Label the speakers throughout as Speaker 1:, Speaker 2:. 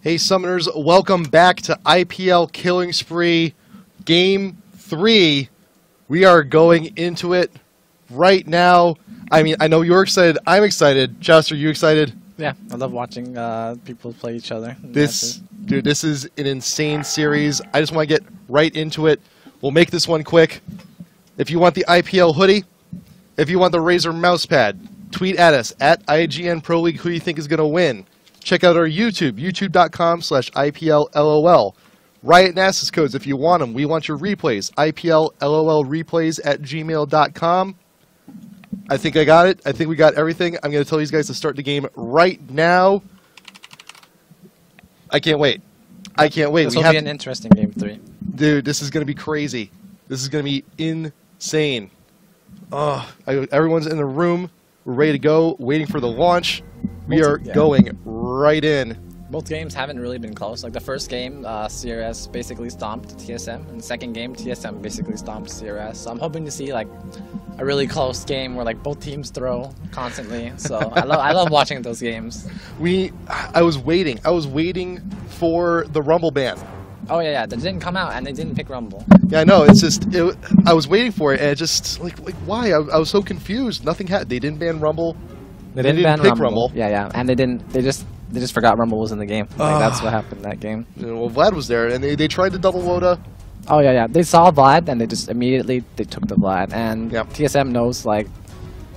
Speaker 1: Hey Summoners, welcome back to IPL Killing Spree Game 3. We are going into it right now. I mean, I know you're excited. I'm excited. Chester, are you excited?
Speaker 2: Yeah, I love watching people play each other.
Speaker 1: Dude, this is an insane series. I just want to get right into it. We'll make this one quick. If you want the IPL hoodie, if you want the Razer mousepad, tweet at us at IGN Pro League who you think is going to win. Check out our YouTube, youtube.com/IPLLOL. Riot Nasus codes if you want them. We want your replays. IPLLOLreplays@gmail.com. I think I got it. I think we got everything. I'm going to tell these guys to start the game right now. I can't wait. I can't wait.
Speaker 2: This will be an interesting Game 3.
Speaker 1: Dude, this is going to be crazy. This is going to be insane. Everyone's in the room. We're ready to go, waiting for the launch. We are going right in.
Speaker 2: Both games haven't really been close. Like the first game, CRS basically stomped TSM, and the second game, TSM basically stomped CRS. So I'm hoping to see like a really close game where like both teams throw constantly. So I love watching those games.
Speaker 1: I was waiting for the Rumble ban.
Speaker 2: Oh yeah, that didn't come out, and they didn't pick Rumble.
Speaker 1: Yeah, I know. It's just I was waiting for it, and it just like why? I was so confused. Nothing happened. They didn't ban Rumble.
Speaker 2: They didn't ban Rumble. Yeah, and they just forgot Rumble was in the game. Like, that's what happened that game.
Speaker 1: Well, Vlad was there, and they tried to double Woda.
Speaker 2: Oh yeah. They saw Vlad, and they just immediately took the Vlad. And TSM knows like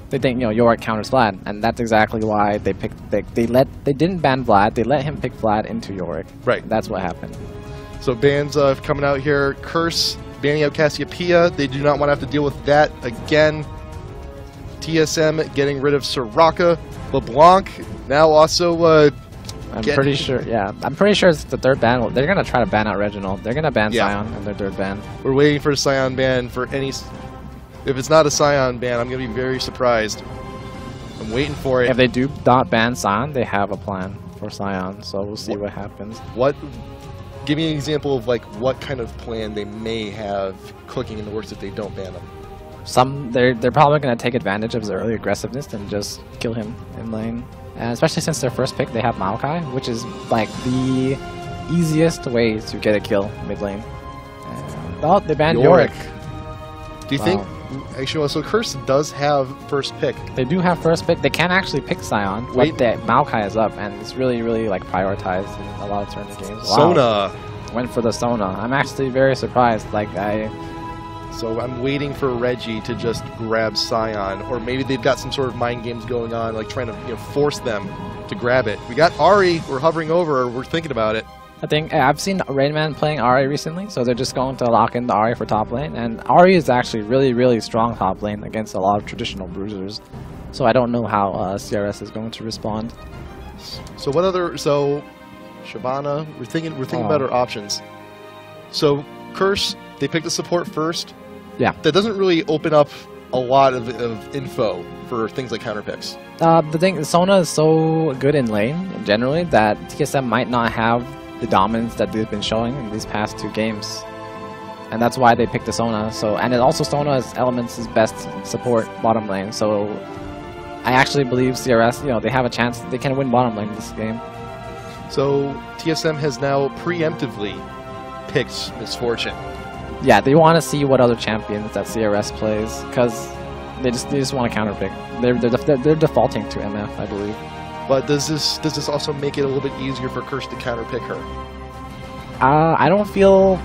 Speaker 2: they think Yorick counters Vlad, and that's exactly why they picked. They didn't ban Vlad. They let him pick Vlad into Yorick.
Speaker 1: Right.
Speaker 2: That's what happened.
Speaker 1: So bans coming out here. Curse banning out Cassiopeia. They do not want to have to deal with that again. TSM getting rid of Soraka. LeBlanc now also.
Speaker 2: I'm pretty sure. Yeah, I'm pretty sure it's the third ban. They're gonna try to ban out Reginald. They're gonna ban Sion in their third ban.
Speaker 1: We're waiting for a Sion ban for any. If it's not a Sion ban, I'm gonna be very surprised. I'm waiting for it.
Speaker 2: If they do not ban Sion, they have a plan for Sion. So we'll see what happens.
Speaker 1: Give me an example of like what kind of plan they may have cooking in the works if they don't ban them.
Speaker 2: They're probably going to take advantage of his early aggressiveness and just kill him in lane. And especially since their first pick they have Maokai, which is like the easiest way to get a kill mid lane. Oh, they banned Yorick.
Speaker 1: Do you think? Actually, so Curse does have first pick.
Speaker 2: They do have first pick. They can actually pick Sion, but Maokai is up, and it's really like prioritized in a lot of tournament games. Wow.
Speaker 1: Sona
Speaker 2: went for the Sona. I'm actually very surprised.
Speaker 1: So I'm waiting for Reggie to just grab Sion, or maybe they've got some sort of mind games going on, like trying to force them to grab it. We got Ahri. We're hovering over. We're thinking about it.
Speaker 2: I think I've seen TheRainMan playing Ahri recently, so they're just going to lock in the Ahri for top lane. And Ahri is actually really strong top lane against a lot of traditional bruisers. So I don't know how CRS is going to respond.
Speaker 1: So what other? So Shyvana, we're thinking about our options. So Curse, they picked the support first.
Speaker 2: Yeah.
Speaker 1: That doesn't really open up a lot of info for things like counter picks.
Speaker 2: The thing, Sona is so good in lane generally that TSM might not have the dominance that they've been showing in these past two games, and that's why they picked the Sona. And also Sona is Elementz' best support bottom lane. So I actually believe CRS, they have a chance. They can win bottom lane this game.
Speaker 1: So TSM has now preemptively picked Misfortune.
Speaker 2: Yeah, they want to see what other champions that CRS plays because they just want to counter pick. They're defaulting to MF, I believe.
Speaker 1: But does this also make it a little bit easier for Curse to counterpick her?
Speaker 2: I don't feel.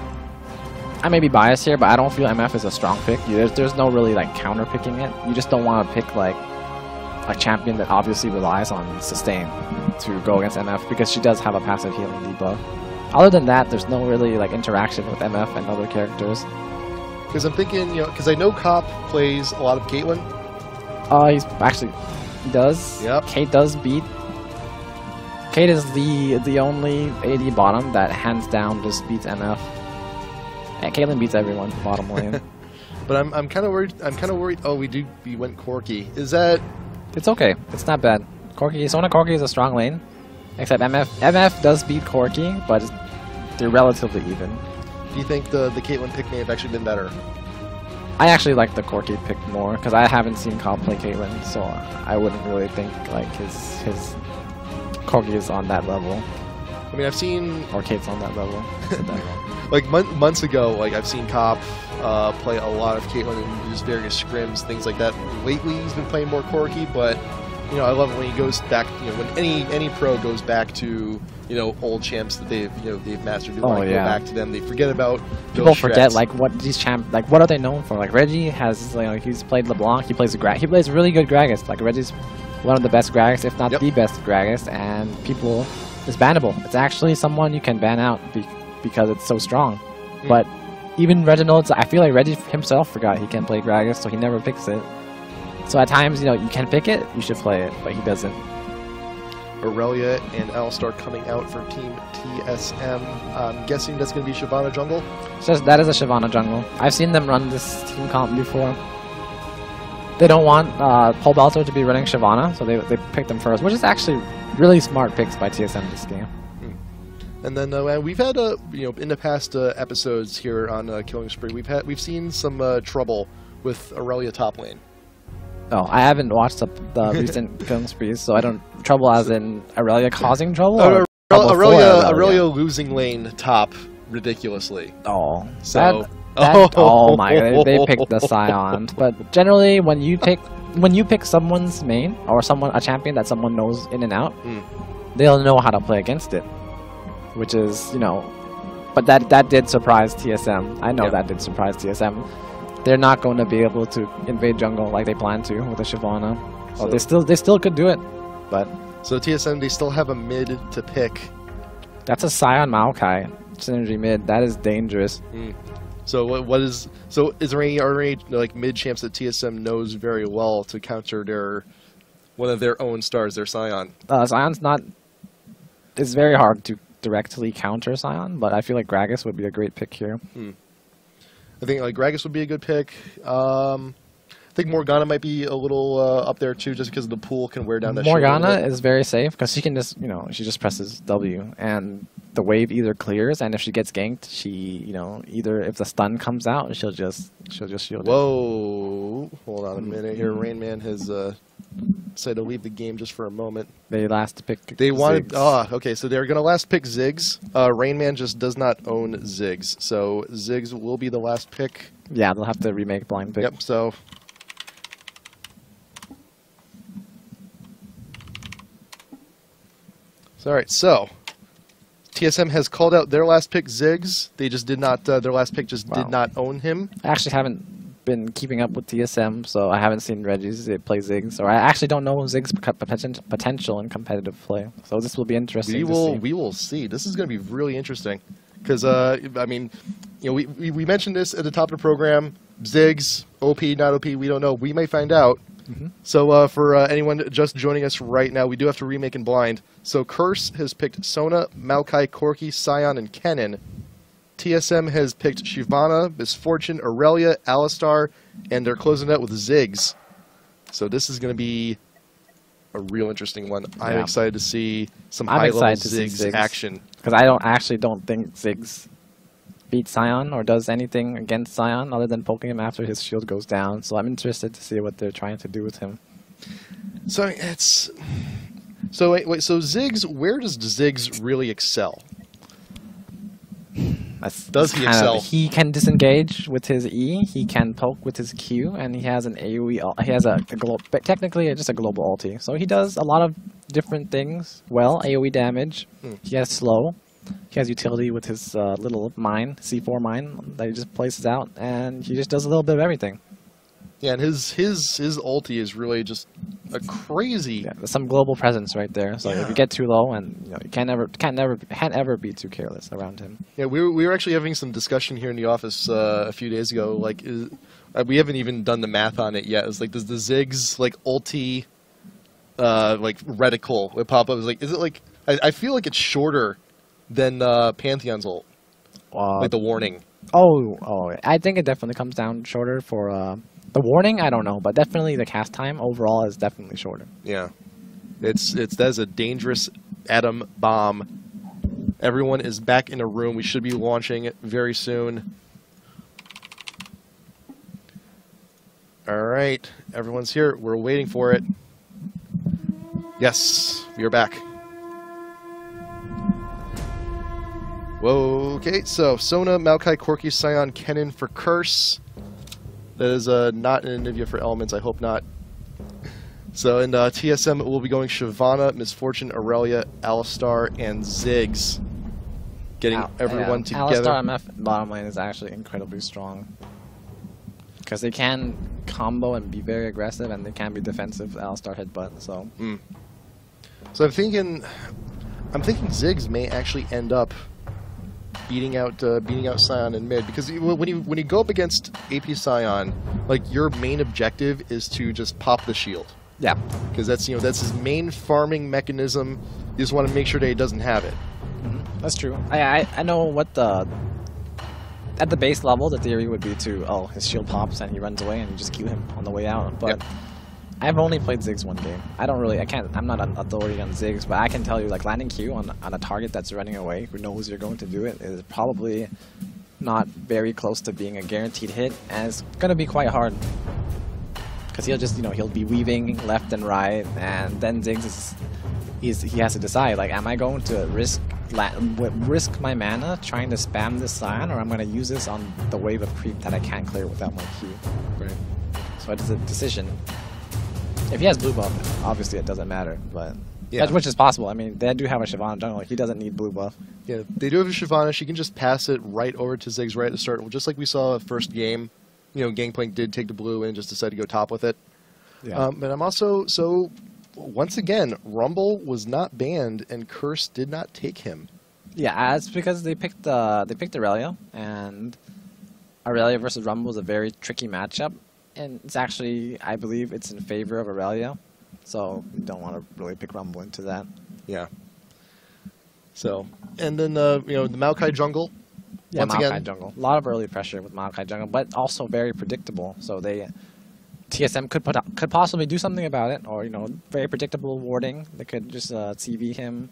Speaker 2: I may be biased here, but I don't feel MF is a strong pick. There's no really like counterpicking it. You just don't want to pick like a champion that obviously relies on sustain to go against MF because she does have a passive healing debuff. Other than that, there's no really like interaction with MF and other characters.
Speaker 1: Because I'm thinking, because I know Cop plays a lot of Caitlyn.
Speaker 2: He does.
Speaker 1: Yep.
Speaker 2: Kate does beat. Kate is the only AD bottom that hands down just beats MF. And Caitlyn beats everyone bottom lane.
Speaker 1: But I'm kind of worried. Oh, we went Corki. Is that?
Speaker 2: It's okay. It's not bad. Sona Corki is a strong lane. Except MF does beat Corki, but they're relatively even.
Speaker 1: Do you think the Caitlyn pick may have actually been better?
Speaker 2: I actually like the Corki pick more because I haven't seen Cobb play Caitlyn, so I wouldn't really think like his Corgi is on that level.
Speaker 1: I mean, I've seen
Speaker 2: Or Kate's on that level. Said that wrong.
Speaker 1: like months ago, like I've seen Cop play a lot of Caitlyn in just various scrims, things like that. Lately, he's been playing more Corki, but you know, I love it when he goes back. You know, when any pro goes back to old champs that they've mastered.
Speaker 2: Oh,
Speaker 1: Go
Speaker 2: yeah.
Speaker 1: back to them. They forget about
Speaker 2: People
Speaker 1: those
Speaker 2: forget
Speaker 1: strats.
Speaker 2: like what these what are they known for? Like Reggie has he's played LeBlanc. He plays he plays really good Gragas. Like Reggie's one of the best Gragas, if not
Speaker 1: Yep.
Speaker 2: the best Gragas, and people it's bannable. It's actually someone you can ban out because it's so strong. But even Reginald, I feel like Reggie himself forgot he can play Gragas, so he never picks it. So at times, you can pick it, you should play it, but he doesn't.
Speaker 1: Aurelia and Alistar coming out for Team TSM. I'm guessing that's going to be Shyvana jungle.
Speaker 2: That is a Shyvana jungle. I've seen them run this team comp before. They don't want Pobelter to be running Shyvana, so they picked them first, which is actually really smart picks by TSM this game.
Speaker 1: And then we've had in the past episodes here on Killing Spree, we've seen some trouble with Aurelia top lane.
Speaker 2: Oh, I haven't watched the recent Killing Sprees, so I don't trouble as in Aurelia causing trouble.
Speaker 1: Oh,
Speaker 2: Or
Speaker 1: Aurelia losing lane top ridiculously.
Speaker 2: Oh,
Speaker 1: So
Speaker 2: oh my god, they picked the Scions. But generally, when you pick someone's main or a champion that someone knows in and out, they'll know how to play against it. Which is, but that did surprise TSM. I know that did surprise TSM. They're not going to be able to invade jungle like they plan to with a Shyvana. Oh, they still could do it, but
Speaker 1: so TSM, they still have a mid to pick.
Speaker 2: that's a Scion Maokai synergy mid. That is dangerous.
Speaker 1: So is there any like mid champs that TSM knows very well to counter one of their own stars, their Scion?
Speaker 2: Scion's not. It's very hard to directly counter Scion, but I feel like Gragas would be a great pick here.
Speaker 1: I think like Gragas would be a good pick. I think Morgana might be a little up there too, just because the pool can wear down that shield a little
Speaker 2: Morgana
Speaker 1: bit.
Speaker 2: is very safe because she can just, she just presses W and the wave either clears, and if she gets ganked, she, either if the stun comes out, she'll just shield it.
Speaker 1: Whoa! Hold on a minute here. RainMan has decided to leave the game just for a moment.
Speaker 2: They last pick.
Speaker 1: They wanted.
Speaker 2: Ziggs.
Speaker 1: Okay. So they're gonna last pick Ziggs. RainMan just does not own Ziggs, so Ziggs will be the last pick.
Speaker 2: Yeah, they'll have to remake blind pick.
Speaker 1: Yep. So. All right. So. TSM has called out their last pick, Ziggs. They just did not. Their last pick just did not own him.
Speaker 2: I actually haven't been keeping up with TSM, so I haven't seen Reggie's play Ziggs, or I actually don't know Ziggs' potential in competitive play. So this will be interesting.
Speaker 1: We will see. This is going to be really interesting because I mean, we mentioned this at the top of the program. Ziggs, OP, not OP, we don't know. We may find out. So for anyone just joining us right now, we do have to remake in blind. So Curse has picked Sona, Maokai, Corki, Scion, and Kennen. TSM has picked Shyvana, Misfortune, Aurelia, Alistar, and they're closing out with Ziggs. So this is going to be a real interesting one. Yeah. I'm excited to see some high-level Ziggs action.
Speaker 2: Because I don't think Ziggs beats Scion or does anything against Scion other than poking him after his shield goes down. So I'm interested to see what they're trying to do with him.
Speaker 1: So it's... So wait, so Ziggs, where does Ziggs really excel? Does he excel?
Speaker 2: He can disengage with his E, he can poke with his Q, and he has an AoE. He has technically just a global ulti. So he does a lot of different things well. AoE damage. He has slow. He has utility with his little mine, C4 mine that he just places out, and he just does a little bit of everything.
Speaker 1: Yeah, and his ulti is really just a crazy.
Speaker 2: Yeah, there's some global presence right there. So if you get too low, and you can't ever be too careless around him. Yeah,
Speaker 1: we were actually having some discussion here in the office a few days ago. Like, we haven't even done the math on it yet. It's like, does the Ziggs like ulti, like reticle would pop up? Is it like? I feel like it's shorter than Pantheon's ult, like the warning.
Speaker 2: Oh, I think it definitely comes down shorter for. The warning, I don't know, but definitely the cast time overall is definitely shorter.
Speaker 1: Yeah, that is a dangerous atom bomb. Everyone is back in a room. We should be launching it very soon. All right, everyone's here. We're waiting for it. Yes, we are back. Whoa, okay, so Sona, Maokai, Corki, Scion, Kennen for Curse. That is not an Anivia for Elements, I hope not. So in TSM, we'll be going Shyvana, Misfortune, Aurelia, Alistar, and Ziggs. Getting everyone together.
Speaker 2: Alistar MF bottom lane is actually incredibly strong. Because they can combo and be very aggressive, and they can be defensive, Alistar headbutt, so...
Speaker 1: So I'm thinking Ziggs may actually end up beating out Scion in mid, because when you go up against AP Scion, like, your main objective is to just pop the shield.
Speaker 2: Yeah.
Speaker 1: Because that's his main farming mechanism. You just want to make sure that he doesn't have it.
Speaker 2: That's true. I know what at the base level the theory would be to his shield pops and he runs away and you just kill him on the way out. But I've only played Ziggs one game. I'm not an authority on Ziggs, but I can tell you, like, landing Q on a target that's running away who knows you're going to do it is probably not very close to being a guaranteed hit, and it's gonna be quite hard. Because he'll just, he'll be weaving left and right, and then Ziggs he has to decide, like, am I going to risk my mana trying to spam this Scion, or I'm going to use this on the wave of creep that I can't clear without my Q.
Speaker 1: Right.
Speaker 2: So it's a decision. If he has blue buff, obviously it doesn't matter, but which is possible. I mean, they do have a Shyvana jungle. He doesn't need blue buff.
Speaker 1: Yeah, they do have a Shyvana. She can just pass it right over to Ziggs right at the start, just like we saw first game. Gangplank did take the blue and just decided to go top with it. Yeah. But I'm also once again, Rumble was not banned, and Curse did not take him.
Speaker 2: Yeah, it's because they picked Aurelia, and Aurelia versus Rumble is a very tricky matchup, and it's actually, I believe, it's in favor of Aurelia, so you don't want to really pick Rumble into that.
Speaker 1: Yeah. So, and then the Maokai jungle.
Speaker 2: Yeah,
Speaker 1: once
Speaker 2: Maokai
Speaker 1: again,
Speaker 2: jungle. A lot of early pressure with Maokai jungle, but also very predictable. So TSM could possibly do something about it, or very predictable warding. They could just CV him.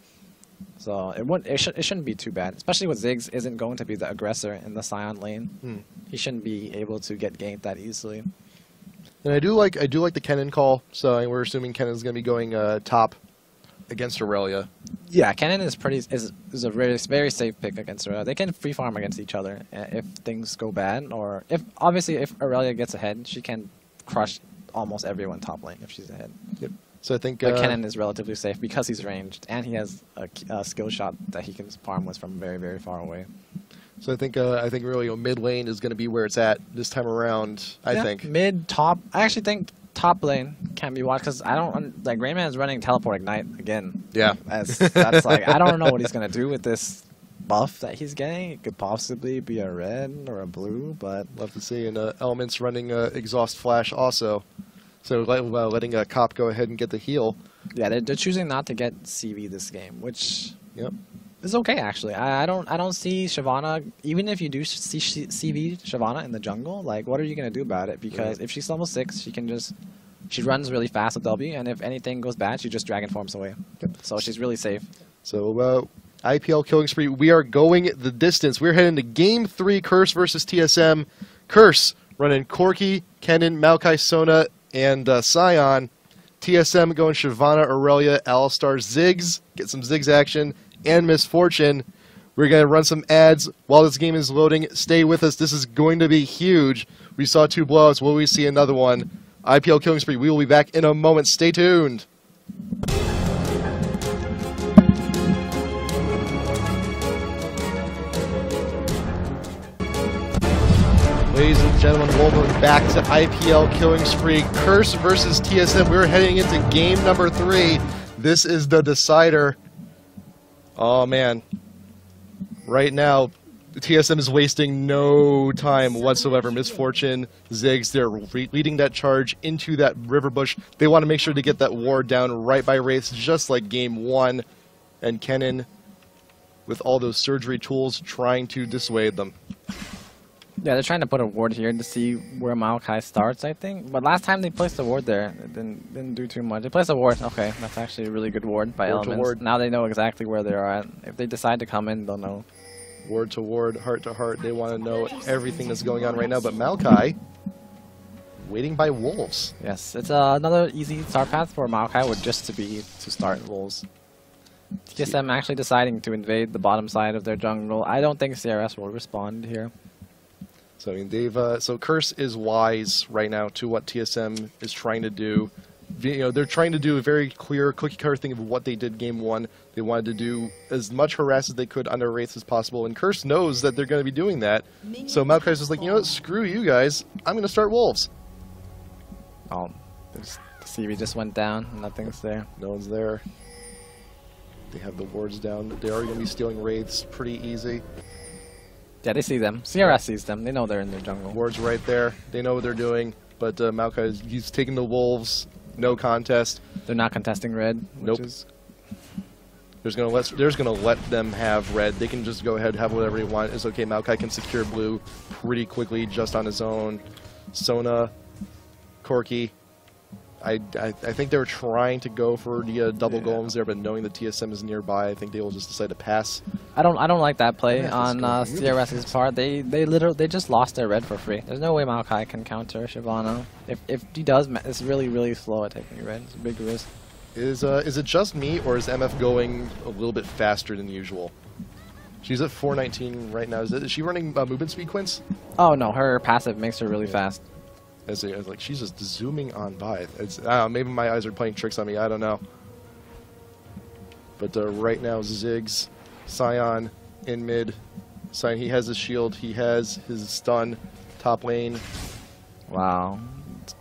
Speaker 2: So it shouldn't be too bad, especially with Ziggs isn't going to be the aggressor in the Scion lane. He shouldn't be able to get ganked that easily.
Speaker 1: And I do like the Kennen call. So we're assuming Kennen's going to be going top against Aurelia.
Speaker 2: Yeah, Kennen is a very safe pick against Aurelia. They can free farm against each other if things go bad, or if Aurelia gets ahead, she can crush almost everyone top lane if she's ahead. Yep.
Speaker 1: So I think
Speaker 2: Kennen is relatively safe because he's ranged and he has a skill shot that he can farm with from very, very far away.
Speaker 1: So I think really mid lane is going to be where it's at this time around. I think
Speaker 2: mid top. I actually think top lane can be watched because I don't like TheRainMan is running teleport ignite again. Yeah, that's like I don't know what he's going to do with this buff that he's getting. It could possibly be a red or a blue, but
Speaker 1: love to see. And Elementz running exhaust flash also, so letting Cop go ahead and get the heal.
Speaker 2: Yeah, they're choosing not to get CV this game, which is okay actually. I don't see Shyvana, even if you do see CV Shyvana in the jungle, like what are you gonna do about it? Because if she's level 6, she runs really fast with W, and if anything goes bad, she just dragon forms away. So she's really safe.
Speaker 1: So IPL killing spree. We are going the distance. We're heading to Game 3, Curse versus TSM. Curse running Corki, Kennen, Maokai, Sona, and Scion. TSM going Shyvana, Aurelia, Alistar, Ziggs. Get some Ziggs action. And Misfortune. We're going to run some ads while this game is loading. Stay with us. This is going to be huge. We saw 2 blowouts. Will we see another one? IPL killing spree. We will be back in a moment. Stay tuned. Ladies and gentlemen, welcome back to IPL Killing Spree. Curse versus TSM. We're heading into game number 3. This is the decider. Oh, man. Right now, TSM is wasting no time whatsoever. Misfortune, Ziggs, they're leading that charge into that river bush. They want to make sure to get that ward down right by Wraiths, just like game 1. And Kennen, with all those surgery tools, trying to dissuade them.
Speaker 2: Yeah, they're trying to put a ward here to see where Maokai starts, I think. But last time they placed a ward there, it didn't do too much. They placed a ward. Okay, that's actually a really good ward by Elements. Now they know exactly where they are at. If they decide to come in, they'll know. Ward to ward, heart to heart. They want to know everything that's going on right now. But Maokai, waiting by Wolves. Yes, it's another easy start path for Maokai would just to start Wolves. TSM actually deciding to invade the bottom side of their jungle. I don't think CRS will respond here.
Speaker 1: So I mean, they've so Curse is wise right now to what TSM is trying to do. You know, they're trying to do a very clear cookie cutter thing of what they did game 1. They wanted to do as much harass as they could under Wraiths as possible, and Curse knows that they're going to be doing that. So Maokai's just like, you know what, screw you guys, I'm going to start Wolves.
Speaker 2: Oh, the CV just went down, nothing's there.
Speaker 1: No one's there. They have the wards down. They are going to be stealing Wraiths pretty easy.
Speaker 2: Yeah, they see them. CRS sees them. They know they're in their jungle.
Speaker 1: Wards right there. They know what they're doing, but Maokai, he's taking the Wolves. No contest.
Speaker 2: They're not contesting red.
Speaker 1: Nope. There's gonna let them have red. They can just go ahead and have whatever they want. It's okay. Maokai can secure blue pretty quickly just on his own. Sona, Corki. I think they were trying to go for the double golems there, but knowing that TSM is nearby, I think they will just decide to pass.
Speaker 2: I don't like that play on CRS's part. They just lost their red for free. There's no way Maokai can counter Shyvana. If he does, it's really slow at taking red. It's a big risk. Is
Speaker 1: it just me, or is MF going a little bit faster than usual? She's at 419 right now. Is she running movement speed, Quince?
Speaker 2: Oh no, her passive makes her really fast.
Speaker 1: Like she's just zooming on by. I don't know, maybe my eyes are playing tricks on me. I don't know. But right now, Ziggs, Sion in mid. Sion, he has his shield. He has his stun. Top lane.
Speaker 2: Wow,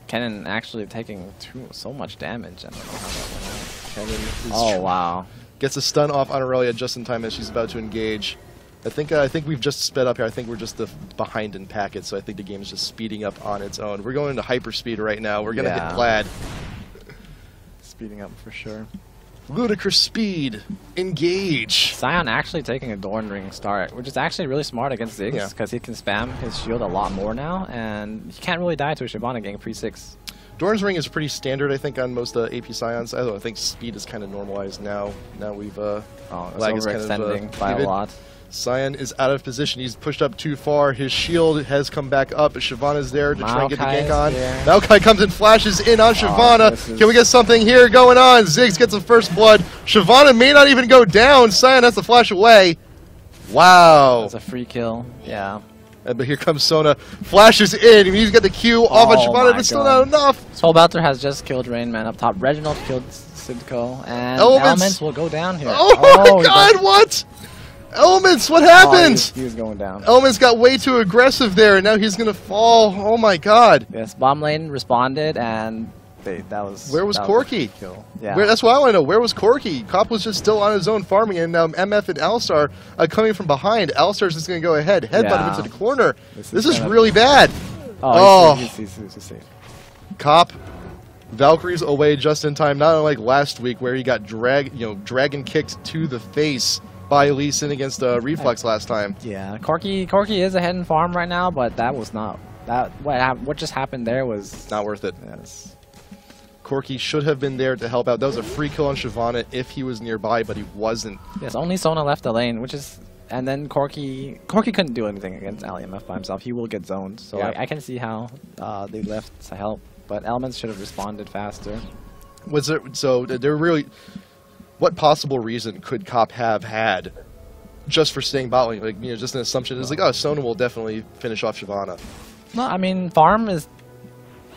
Speaker 2: Kennen actually taking so much damage. I don't know how that went out. Kennen wow.
Speaker 1: Gets a stun off on Aurelia just in time as she's about to engage. I think we've just sped up here. I think we're just behind in packets, so I think the game is just speeding up on its own. We're going into hyperspeed right now. We're gonna hit Plaid.
Speaker 2: Speeding up for sure.
Speaker 1: Ludicrous speed. Engage.
Speaker 2: Sion actually taking a Dorn Ring start, which is actually really smart against Ziggs because he can spam his shield a lot more now, and he can't really die to a Shyvana getting pre-6.
Speaker 1: Dorn's Ring is pretty standard, I think, on most AP Scions. I think speed is kind of normalized now. Now we've lag is kind of
Speaker 2: by a lot.
Speaker 1: Sion is out of position. He's pushed up too far. His shield has come back up, but Shyvana's there to try and get the gank on. Maokai comes and flashes in on Shyvana. Can we get something here going on? Ziggs gets the first blood. Shyvana may not even go down. Sion has to flash away. Wow.
Speaker 2: That's a free kill. Yeah.
Speaker 1: But here comes Sona. Flashes in. He's got the Q off on Shyvana, but still not enough.
Speaker 2: Pobelter has just killed TheRainMan up top. Reginald killed SYDTKO. And Elementz will go down here.
Speaker 1: Oh my god, what? Elementz, what happened?
Speaker 2: He was going down.
Speaker 1: Elementz got way too aggressive there, and now he's going to fall. Oh my god.
Speaker 2: Yes, bottom lane responded, and that was...
Speaker 1: Where was Corki?
Speaker 2: Yeah.
Speaker 1: That's what I want to know. Where was Corki? Cop was just still on his own farming, and now MF and Alistar are coming from behind. Alistar's just going to go ahead, headbutt him into the corner. This is really bad.
Speaker 2: Oh, he's safe.
Speaker 1: Cop. Valkyrie's away just in time, not unlike last week where he got dragon kicked to the face by Lee Sin against Reflex last time.
Speaker 2: Yeah, Corki is ahead in farm right now, but that was not what just happened there was
Speaker 1: not worth it.
Speaker 2: Yes.
Speaker 1: Corki should have been there to help out. That was a free kill on Shyvana if he was nearby, but he wasn't.
Speaker 2: Yes, only Sona left the lane, and then Corki couldn't do anything against AliMF by himself. He will get zoned, so yeah. I can see how they left to help, but Elementz should have responded faster.
Speaker 1: They're really. What possible reason could Cop have had just for staying bot lane? Like, just an assumption. It's like, oh, Sona will definitely finish off Shyvana.
Speaker 2: No, I mean, farm is...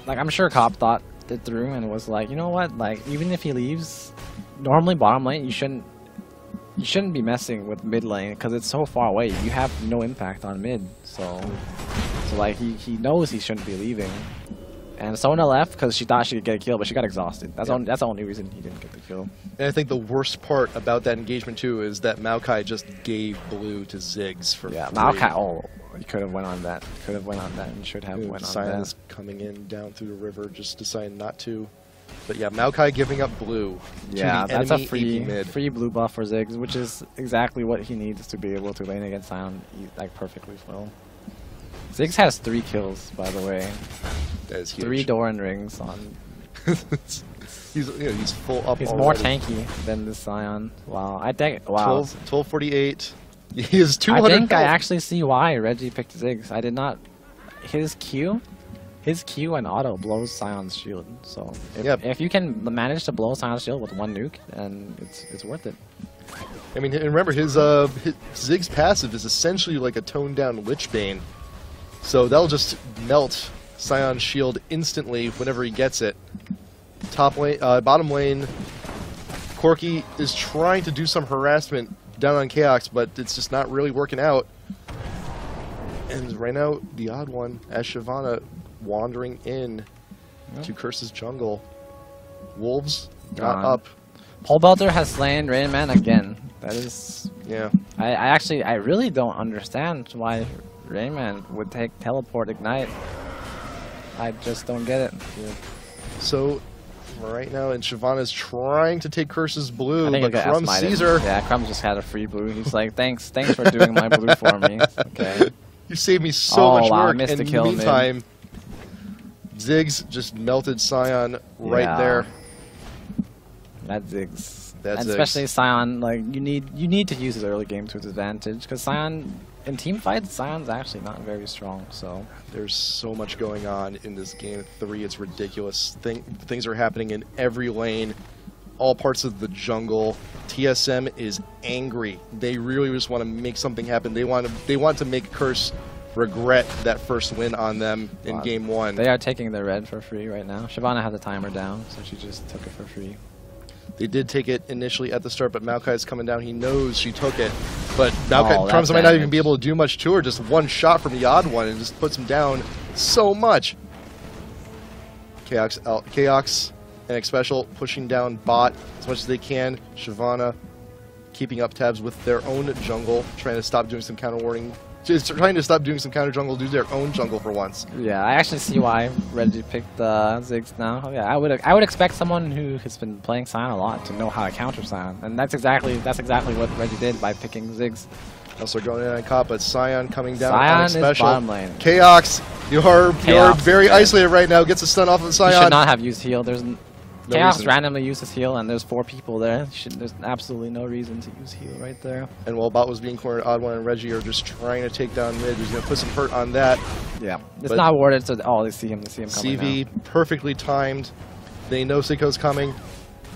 Speaker 2: Like, I'm sure Cop thought it through and was like, you know what? Like, even if he leaves, normally bottom lane, you shouldn't be messing with mid lane because it's so far away. You have no impact on mid. So like, he knows he shouldn't be leaving. And Sona left because she thought she could get a kill, but she got exhausted. That's the only reason he didn't get the kill.
Speaker 1: And I think the worst part about that engagement too is that Maokai just gave blue to Ziggs for free.
Speaker 2: Maokai. Oh, he could have went on that. Could have went on that and should have went on that.
Speaker 1: Sion's coming in down through the river, just deciding not to. But yeah, Maokai giving up blue.
Speaker 2: Yeah,
Speaker 1: to the
Speaker 2: that's
Speaker 1: enemy
Speaker 2: a
Speaker 1: mid.
Speaker 2: free blue buff for Ziggs, which is exactly what he needs to be able to lane against Sion like perfectly well. Ziggs has 3 kills, by the way.
Speaker 1: That is huge.
Speaker 2: 3 Doran rings on.
Speaker 1: he's full up.
Speaker 2: He's
Speaker 1: already.
Speaker 2: more tanky than this Sion. Wow, I think
Speaker 1: 1248. He is 200.
Speaker 2: I think I actually see why Reggie picked Ziggs. I did not. His Q and auto blows Sion's shield. So if you can manage to blow Sion's shield with 1 nuke, then it's worth it.
Speaker 1: I mean, and remember, his Zig's passive is essentially like a toned-down Lich Bane. So that'll just melt Sion's shield instantly whenever he gets it. Top lane, bottom lane, Corki is trying to do some harassment down on Chaox, but it's just not really working out. And right now, TheOddOne, as Shyvana, wandering in to Curse's jungle. Wolves not up.
Speaker 2: Pobelter has slain TheRainMan again. That is...
Speaker 1: Yeah.
Speaker 2: I really don't understand why TheRainMan would take Teleport Ignite. I just don't get it. Yeah.
Speaker 1: So, right now, and Shyvana's trying to take Curse's blue, but
Speaker 2: Crumbzz
Speaker 1: sees her.
Speaker 2: Yeah, Crumbzz just had a free blue. He's like, thanks for doing my blue for me. Okay.
Speaker 1: You saved me so much work.
Speaker 2: I missed
Speaker 1: in
Speaker 2: the kill,
Speaker 1: meantime, Ziggs just melted Sion right there.
Speaker 2: That Ziggs.
Speaker 1: That
Speaker 2: and
Speaker 1: Ziggs.
Speaker 2: especially Sion, like you need to use his early game to his advantage because Sion in team fights, Sion's actually not very strong. So
Speaker 1: there's so much going on in this game 3. It's ridiculous. Things are happening in every lane, all parts of the jungle. TSM is angry. They really just want to make something happen. They want to make Curse regret that first win on them in game 1.
Speaker 2: They are taking the red for free right now. Shyvana has the timer down, so she just took it for free.
Speaker 1: They did take it initially at the start, but Maokai's coming down. He knows she took it, but Maokai, Crumbzz might not even be able to do much to her. Just one shot from TheOddOne and just puts him down so much. Chaox and Xpecial pushing down bot as much as they can. Shyvana keeping up tabs with their own jungle, trying to stop doing some counter warding. Just trying to stop doing some counter jungle, do their own jungle for once.
Speaker 2: Yeah, I actually see why Reggie picked Ziggs now. Yeah, I would expect someone who has been playing Sion a lot to know how to counter Sion, and that's exactly what Reggie did by picking Ziggs.
Speaker 1: Also going in on top, but Sion coming down.
Speaker 2: Sion is bottom lane.
Speaker 1: Chaox, you're very isolated right now. Gets a stun off of Sion.
Speaker 2: You should not have used heal. There's Chaox randomly uses heal, and there's 4 people there. There's absolutely no reason to use heal right there. and
Speaker 1: while bot was being cornered, TheOddOne and Reggie are just trying to take down mid. He's going to put some hurt on that.
Speaker 2: Yeah, it's not warded, so they see him coming.
Speaker 1: CV perfectly timed. They know Seiko's coming.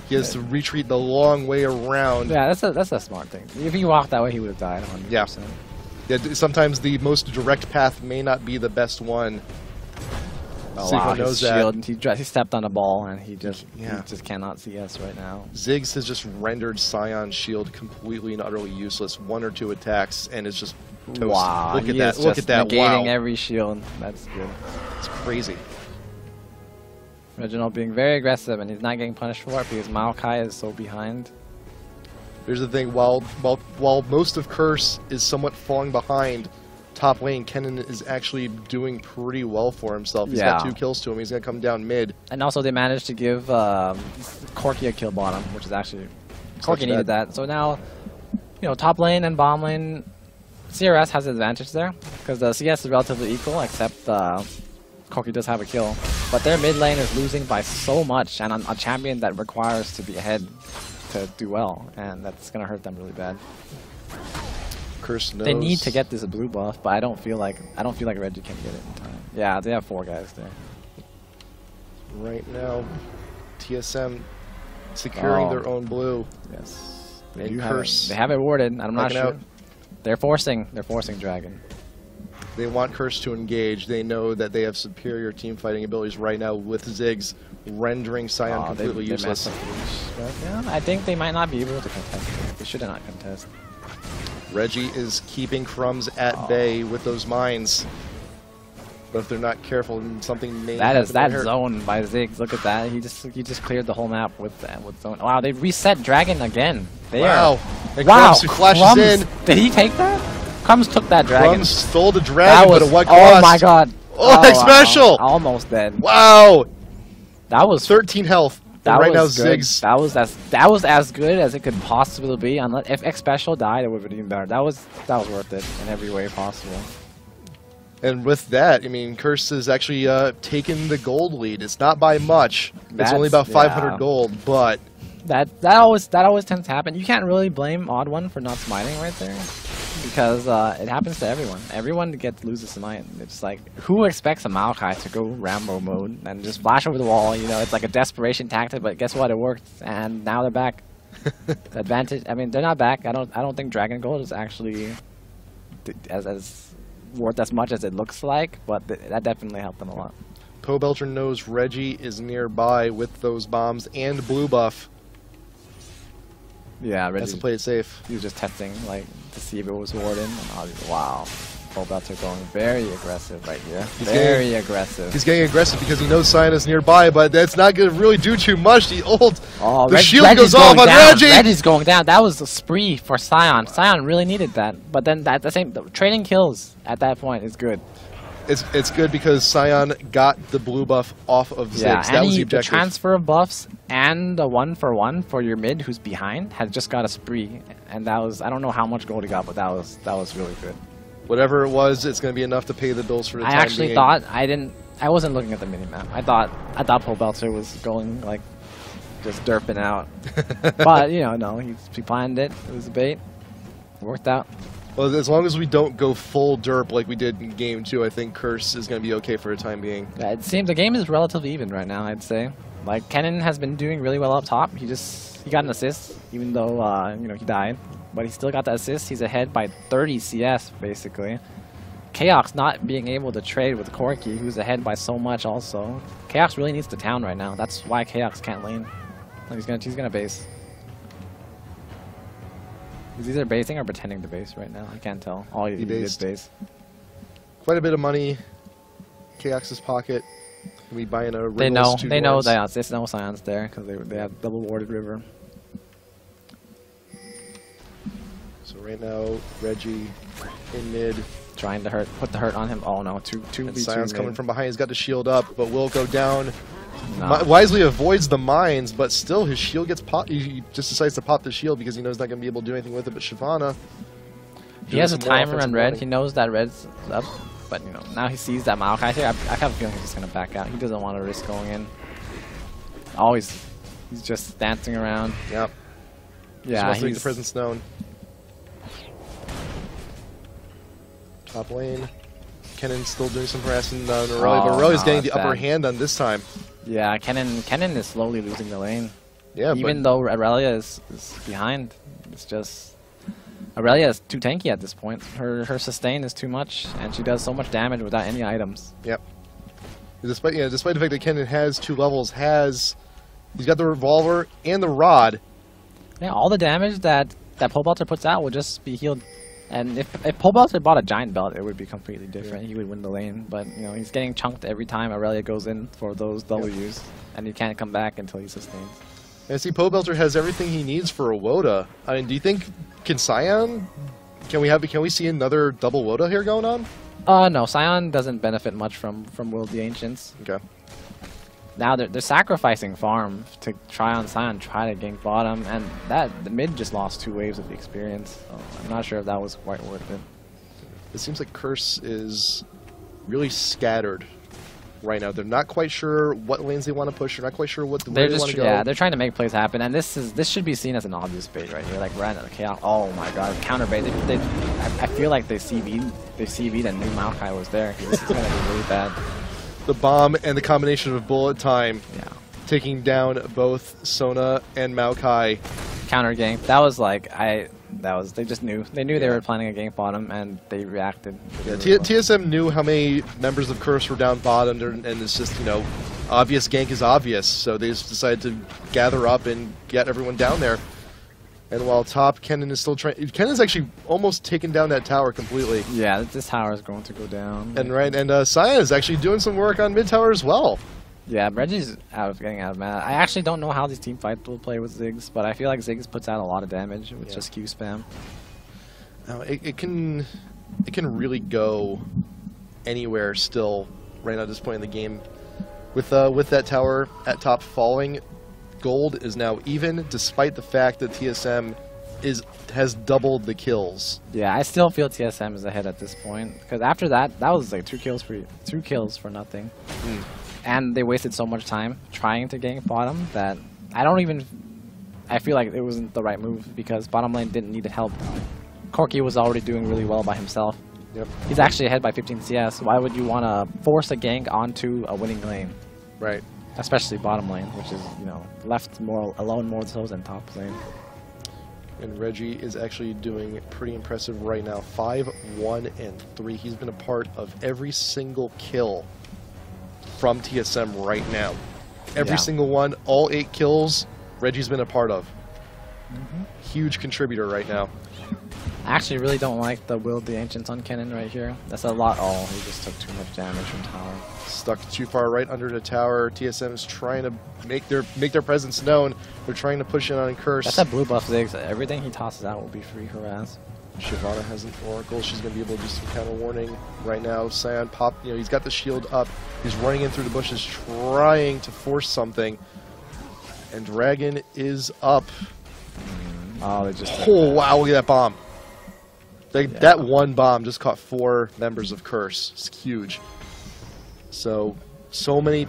Speaker 1: He has to retreat the long way around.
Speaker 2: Yeah, that's a smart thing. If he walked that way, he would have died 100%.
Speaker 1: Yeah, sometimes the most direct path may not be the best one.
Speaker 2: Oh, wow, knows shield, he stepped on a ball, and he just cannot see us right now.
Speaker 1: Ziggs has just rendered Sion's shield completely and utterly useless. 1 or 2 attacks, and it's just toast.
Speaker 2: Wow,
Speaker 1: look at that! Look at that!
Speaker 2: Negating every shield. That's good.
Speaker 1: It's crazy.
Speaker 2: Reginald being very aggressive, and he's not getting punished for it because Maokai is so behind.
Speaker 1: Here's the thing: while most of Curse is somewhat falling behind, top lane, Kennen is actually doing pretty well for himself. He's got 2 kills to him. He's going to come down mid. And
Speaker 2: also they managed to give Corki a kill bottom, which is actually... Corki needed that. So now, top lane and bottom lane, CRS has an advantage there, because the CS is relatively equal, except Corki does have a kill. But their mid lane is losing by so much, and a champion that requires to be ahead to do well, and that's going to hurt them really bad. They need to get this blue buff, but I don't feel like Reggie can get it in time. Yeah, they have 4 guys there.
Speaker 1: Right now, TSM securing their own blue.
Speaker 2: Yes.
Speaker 1: They
Speaker 2: have it warded. I'm not sure. They're forcing Dragon.
Speaker 1: They want Curse to engage. They know that they have superior team fighting abilities right now with Ziggs rendering Sion completely useless.
Speaker 2: Yeah, I think they might not be able to contest. They should not contest.
Speaker 1: Reggie is keeping Crumbzz at bay with those mines. But if they're not careful, something may happen.
Speaker 2: That zone by Ziggs. Look at that. He just cleared the whole map with zone. Wow, they reset Dragon again.
Speaker 1: Wow. And Crumbzz flashes in.
Speaker 2: Did he take that? Crumbzz took that Dragon.
Speaker 1: Crumbzz stole the Dragon, but at what cost?
Speaker 2: Oh my god.
Speaker 1: Oh, Xpecial!
Speaker 2: Wow. Almost dead.
Speaker 1: Wow.
Speaker 2: That was
Speaker 1: 13 health. Right now, Ziggs.
Speaker 2: That was as good as it could possibly be. Unless if Xpecial died, it would have been even better. That was worth it in every way possible.
Speaker 1: And with that, I mean, Curse has actually taken the gold lead. It's not by much. It's only about 500 gold, but
Speaker 2: that always tends to happen. You can't really blame TheOddOne for not smiting right there, because it happens to everyone. Everyone loses smite. It's like, who expects a Maokai to go Rambo mode and just flash over the wall? It's like a desperation tactic, but guess what? It worked, and now they're back. The advantage. I mean, they're not back. I don't think Dragon Gold is actually as worth as much as it looks like, but that definitely helped them a lot.
Speaker 1: Pobelter knows Reggie is nearby with those bombs and blue buff.
Speaker 2: Yeah, Reggie
Speaker 1: has to play it safe.
Speaker 2: He was just testing, like, to see if it was warded. And wow, Pobelter going very aggressive right here. Very aggressive.
Speaker 1: He's getting aggressive because he knows Sion is nearby, but that's not going to really do too much. The ult, the shield goes off on Reggie.
Speaker 2: Reggie's going down. That was a spree for Sion. Sion really needed that. But then at the same, trading kills at that point is good.
Speaker 1: It's good because Sion got the blue buff off of Ziggs.
Speaker 2: Yeah,
Speaker 1: that was the objective.
Speaker 2: The transfer of buffs and the 1-for-1 for your mid who's behind had just got a spree, and that was, I don't know how much gold he got, but that was really good.
Speaker 1: Whatever it was, it's going to be enough to pay the bills for the time being.
Speaker 2: I actually thought I wasn't looking at the minimap. I thought Pobelter was going like just derping out, but you know, no, he planned it. It was a bait. It worked out.
Speaker 1: Well, as long as we don't go full derp like we did in Game 2, I think Curse is going to be okay for the time being.
Speaker 2: Yeah, it seems the game is relatively even right now, I'd say. Like, Kennen has been doing really well up top. He got an assist, even though, you know, he died. But he still got the assist. He's ahead by 30 CS, basically. Chaox not being able to trade with Corki, who's ahead by so much also. Chaox really needs the town right now. That's why Chaox can't lane. Like, he's gonna base. He's either basing or pretending to base right now. I can't tell. All he did is base.
Speaker 1: Quite a bit of money. Chaox's pocket. We buying a
Speaker 2: They know that there's no Sion's there because they have double warded river.
Speaker 1: So right now, Reggie in mid.
Speaker 2: Trying to put the hurt on him. Oh no, two
Speaker 1: Sion's coming from behind. He's got the shield up, but will go down. No. Wisely avoids the mines, but still his shield gets popped. He just decides to pop the shield because he knows he's not going to be able to do anything with it. But Shyvana,
Speaker 2: he has a timer on red. He knows that red's up, but you know now he sees that Maokai here. I have a feeling he's just going to back out. He doesn't want to risk going in. Always, he's just dancing around.
Speaker 1: Yep.
Speaker 2: Yeah,
Speaker 1: he's the presence known. Top lane. Kennen still doing some harassing on Aurelia, but Aurelia's getting the upper hand on this time.
Speaker 2: Yeah, Kennen is slowly losing the lane.
Speaker 1: Yeah,
Speaker 2: even though Aurelia is behind, it's just Aurelia is too tanky at this point. Her sustain is too much, and she does so much damage without any items.
Speaker 1: Yep. Despite the fact that Kennen has 2 levels, he's got the revolver and the rod.
Speaker 2: Yeah, all the damage that Pobelter puts out will just be healed. And if Pobelter bought a giant belt, it would be completely different. Yeah. He would win the lane, but you know he's getting chunked every time Aurelia goes in for those W's, and he can't come back until he sustains.
Speaker 1: And see, Pobelter has everything he needs for a Woda. I mean, do you think Sion? Can we see another double Woda here going on?
Speaker 2: No, Sion doesn't benefit much from Will of the Ancients.
Speaker 1: Okay.
Speaker 2: Now they're sacrificing farm to try on Sion, try to gank bottom, and the mid just lost 2 waves of the experience. So I'm not sure if that was quite worth it.
Speaker 1: It seems like Curse is really scattered right now. They're not quite sure what lanes they want to push. They're not quite sure where they want to go.
Speaker 2: Yeah, they're trying to make plays happen, and this should be seen as an obvious bait right here. Like we're at the Chaos. Oh my God, counter bait. I feel like they CV'd and knew Maokai was there. This is gonna be really bad.
Speaker 1: The bomb and the combination of bullet time, taking down both Sona and Maokai.
Speaker 2: Counter gank. That was like they just knew. They knew they were planning a gank bottom, and they reacted.
Speaker 1: Yeah, TSM knew how many members of Curse were down bottom, and it's just, you know, obvious gank is obvious. So they just decided to gather up and get everyone down there. And while top, Kennen is still trying. Kennen's actually almost taken down that tower completely.
Speaker 2: Yeah, this tower is going to go down.
Speaker 1: And Sion is actually doing some work on mid tower as well.
Speaker 2: Yeah, Reggie's getting out of mana. I actually don't know how these team fights will play with Ziggs, but I feel like Ziggs puts out a lot of damage with just Q spam.
Speaker 1: Now it can really go anywhere still right now at this point in the game. With that tower at top falling, gold is now even, despite the fact that TSM has doubled the kills.
Speaker 2: Yeah, I still feel TSM is ahead at this point because after that was like 2 kills for nothing. And they wasted so much time trying to gank bottom that I feel like it wasn't the right move because bottom lane didn't need help. Corki was already doing really well by himself.
Speaker 1: Yep.
Speaker 2: He's actually ahead by 15 CS. Why would you want to force a gank onto a winning lane?
Speaker 1: Right.
Speaker 2: especially bottom lane, which is, you know, left more alone more so than top lane.
Speaker 1: And Reggie is actually doing pretty impressive right now. 5-1-3. He's been a part of every single kill from TSM right now. Every single one, all 8 kills, Reggie's been a part of. Huge contributor right now.
Speaker 2: I actually really don't like the Will the Ancients on Cannon right here. That's a lot. Oh, he just took too much damage from tower.
Speaker 1: Stuck too far right under the tower. TSM is trying to make their presence known. They're trying to push in on Curse.
Speaker 2: That's a blue buff Ziggs. Everything he tosses out will be free harass.
Speaker 1: Shivana has an Oracle. She's going to be able to do some counter warning right now. Sion pop. You know, he's got the shield up. He's running in through the bushes, trying to force something. And Dragon is up.
Speaker 2: Oh, they just.
Speaker 1: Oh wow! Look at that bomb. That one bomb just caught 4 members of Curse. It's huge. So many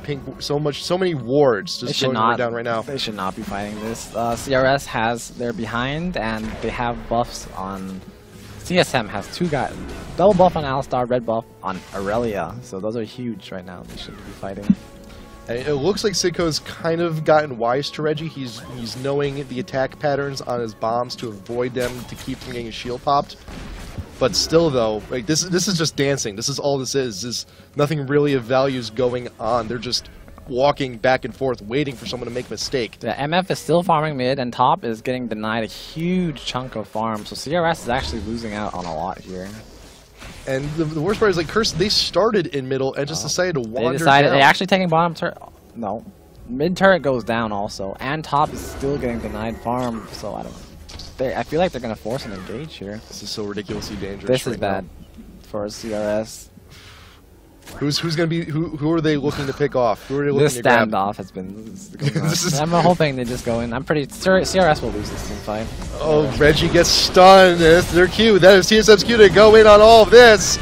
Speaker 1: wards just going right down right now.
Speaker 2: They should not be fighting this. CRS has their behind, and they have buffs on. CSM has 2 guys, double buff on Alistar, red buff on Aurelia. So those are huge right now. They shouldn't be fighting.
Speaker 1: And it looks like SYDTKO's kind of gotten wise to Reggie. He's knowing the attack patterns on his bombs to avoid them, to keep from getting his shield popped. But still, though, like this is just dancing. This is all this is. There's nothing really of values going on. They're just walking back and forth, waiting for someone to make a mistake.
Speaker 2: The MF is still farming mid, and top is getting denied a huge chunk of farm. So CRS is actually losing out on a lot here.
Speaker 1: And the worst part is, like, Curse, they started in middle and just decided to wander down.
Speaker 2: They're actually taking bottom turret. No. Mid turret goes down also. And top is still getting denied farm. So I don't know. I feel like they're going to force an engage here.
Speaker 1: This is so ridiculously dangerous.
Speaker 2: This is bad for CRS.
Speaker 1: Who's going to be... Who are they looking to pick off? Who are they looking
Speaker 2: to
Speaker 1: grab?
Speaker 2: This standoff has been going on. I'm hoping they just go in. I'm pretty... CRS will lose this team fight.
Speaker 1: Oh, Reggie gets stunned. That's their cue. That is TSM's cue to go in on all of this.